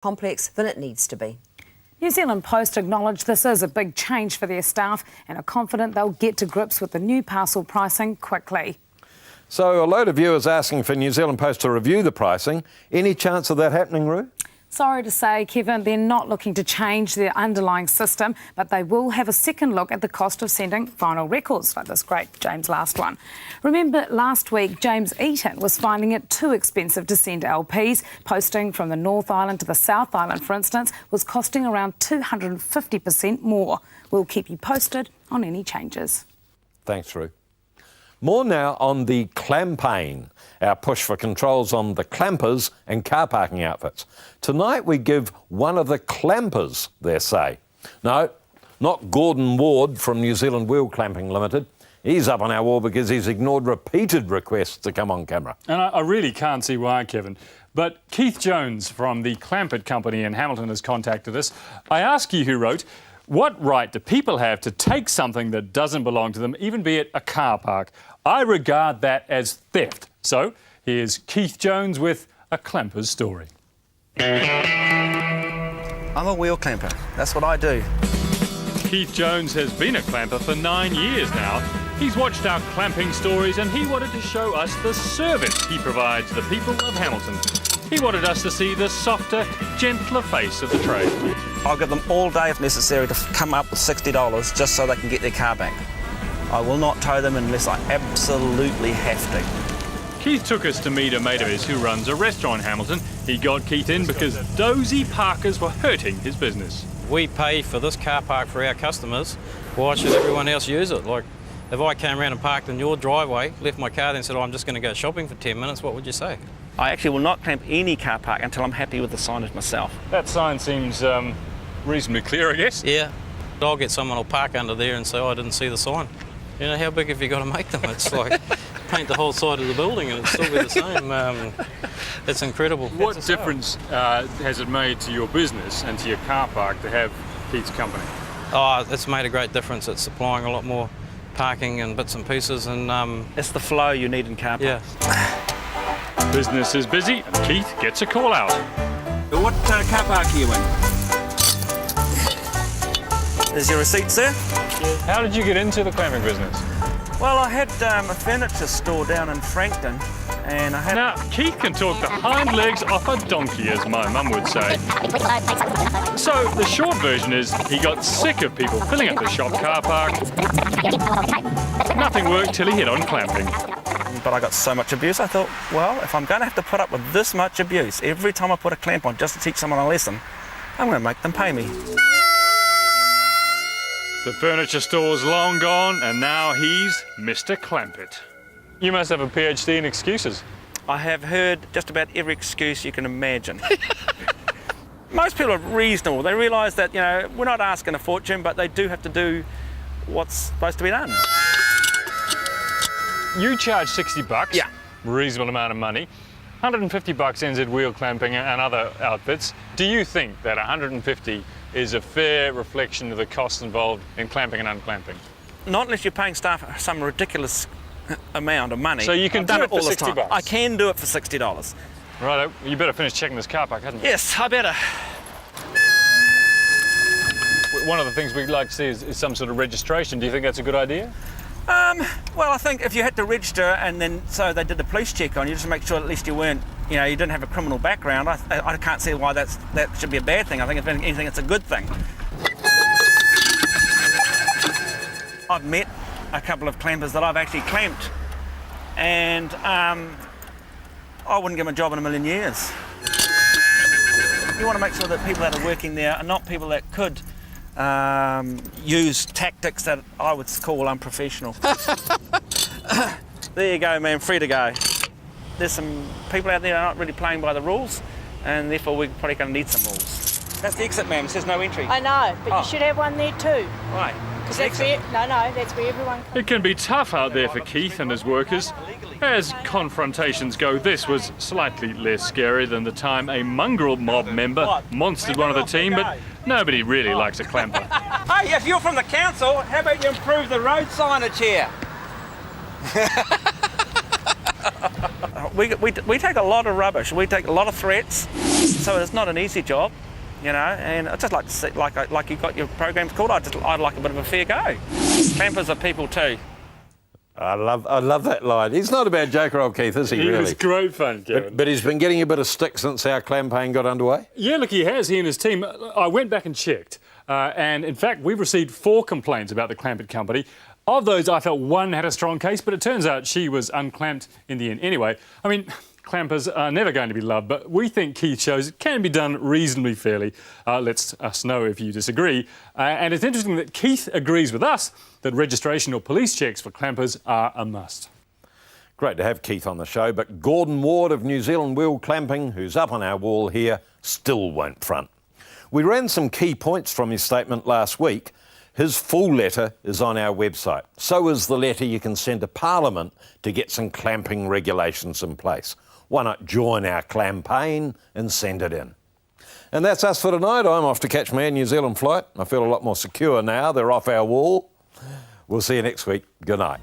complex than it needs to be. New Zealand Post acknowledge this is a big change for their staff and are confident they'll get to grips with the new parcel pricing quickly. So a load of viewers asking for New Zealand Post to review the pricing. Any chance of that happening, Roo? Sorry to say, Kevin, they're not looking to change their underlying system, but they will have a second look at the cost of sending vinyl records, like this great James last one. Remember, last week, James Eaton was finding it too expensive to send LPs. Posting from the North Island to the South Island, for instance, was costing around 250% more. We'll keep you posted on any changes. Thanks, Roo. More now on the Clampaign, our push for controls on the clampers and car parking outfits. Tonight we give one of the clampers their say. No, not Gordon Ward from New Zealand Wheel Clamping Limited. He's up on our wall because he's ignored repeated requests to come on camera. And I really can't see why, Kevin. But Keith Jones from the Clampit company in Hamilton has contacted us. I ask you who wrote, what right do people have to take something that doesn't belong to them, even be it a car park? I regard that as theft. So here's Keith Jones with a clamper's story. I'm a wheel clamper. That's what I do. Keith Jones has been a clamper for 9 years now. He's watched our clamping stories and he wanted to show us the service he provides the people of Hamilton. He wanted us to see the softer, gentler face of the trade. I'll give them all day if necessary to come up with $60 just so they can get their car back. I will not tow them unless I absolutely have to. Keith took us to meet a mate of his who runs a restaurant in Hamilton. He got Keith in because dozy parkers were hurting his business. We pay for this car park for our customers. Why should everyone else use it? Like, if I came around and parked in your driveway, left my car there and said, oh, I'm just going to go shopping for 10 minutes, what would you say? I actually will not clamp any car park until I'm happy with the signage myself. That sign seems reasonably clear, I guess. Yeah. I'll get someone who'll park under there and say, oh, I didn't see the sign. You know, how big have you got to make them? It's like paint the whole side of the building and it'll still be the same. It's incredible. What difference has it made to your business and to your car park to have Keith's company? Oh, it's made a great difference. It's supplying a lot more parking and bits and pieces. And it's the flow you need in car parks. Yeah. Business is busy and Keith gets a call out. What car park are you in? There's your receipt, sir. How did you get into the clamping business? Well, I had a furniture store down in Frankton, and I had... Now, Keith can talk the hind legs off a donkey, as my mum would say. So, the short version is he got sick of people filling up the shop car park. Nothing worked till he hit on clamping. But I got so much abuse, I thought, well, if I'm going to have to put up with this much abuse every time I put a clamp on just to teach someone a lesson, I'm going to make them pay me. The furniture store's long gone, and now he's Mr Clampit. You must have a PhD in excuses. I have heard just about every excuse you can imagine. Most people are reasonable. They realise that, you know, we're not asking a fortune, but they do have to do what's supposed to be done. You charge $60. Yeah. Reasonable amount of money. $150 NZ wheel clamping and other outfits. Do you think that $150 is a fair reflection of the costs involved in clamping and unclamping? Not unless you're paying staff some ridiculous amount of money. So you can do it for $60? I can do it for $60. Right, you better finish checking this car park, hadn't you? Yes, I better. One of the things we'd like to see is some sort of registration. Do you think that's a good idea? Well, I think if you had to register and then so they did the police check on you, just to make sure at least you weren't, you know, you didn't have a criminal background, I can't see why that should be a bad thing. I think if anything, it's a good thing. I've met a couple of clampers that I've actually clamped, and I wouldn't give them a job in a million years. You want to make sure that people that are working there are not people that could use tactics that I would call unprofessional. There you go, man, free to go. There's some people out there that are not really playing by the rules, and therefore we're probably going to need some rules. That's the exit, ma'am. It says no entry. I know, but you should have one there too. Right. Because that's where, that's where everyone comes. It can be tough out there for Keith and his workers. As confrontations go, this was slightly less scary than the time a mongrel mob member monstered one of the team, but nobody really likes a clamper. Hey, if you're from the council, how about you improve the road signage here? we take a lot of rubbish. We take a lot of threats, so it's not an easy job, you know. And I just like to see, like you got your programs called. I'd like a bit of a fair go. Clampers are people too. I love that line. He's not a bad joker, old Keith, is he, He really? was great fun, Kevin. But he's been getting a bit of stick since our campaign got underway? Yeah, look, he has, he and his team. I went back and checked, and in fact, we've received 4 complaints about the Clampit company. Of those, I felt one had a strong case, but it turns out she was unclamped in the end. Anyway, I mean, clampers are never going to be loved, but we think Keith shows it can be done reasonably fairly. Let us know if you disagree. And it's interesting that Keith agrees with us that registration or police checks for clampers are a must. Great to have Keith on the show, but Gordon Ward of New Zealand Wheel Clamping, who's up on our wall here, still won't front. We ran some key points from his statement last week. His full letter is on our website. So is the letter you can send to Parliament to get some clamping regulations in place. Why not join our campaign and send it in? And that's us for tonight. I'm off to catch my Air New Zealand flight. I feel a lot more secure now. They're off our wall. We'll see you next week. Good night.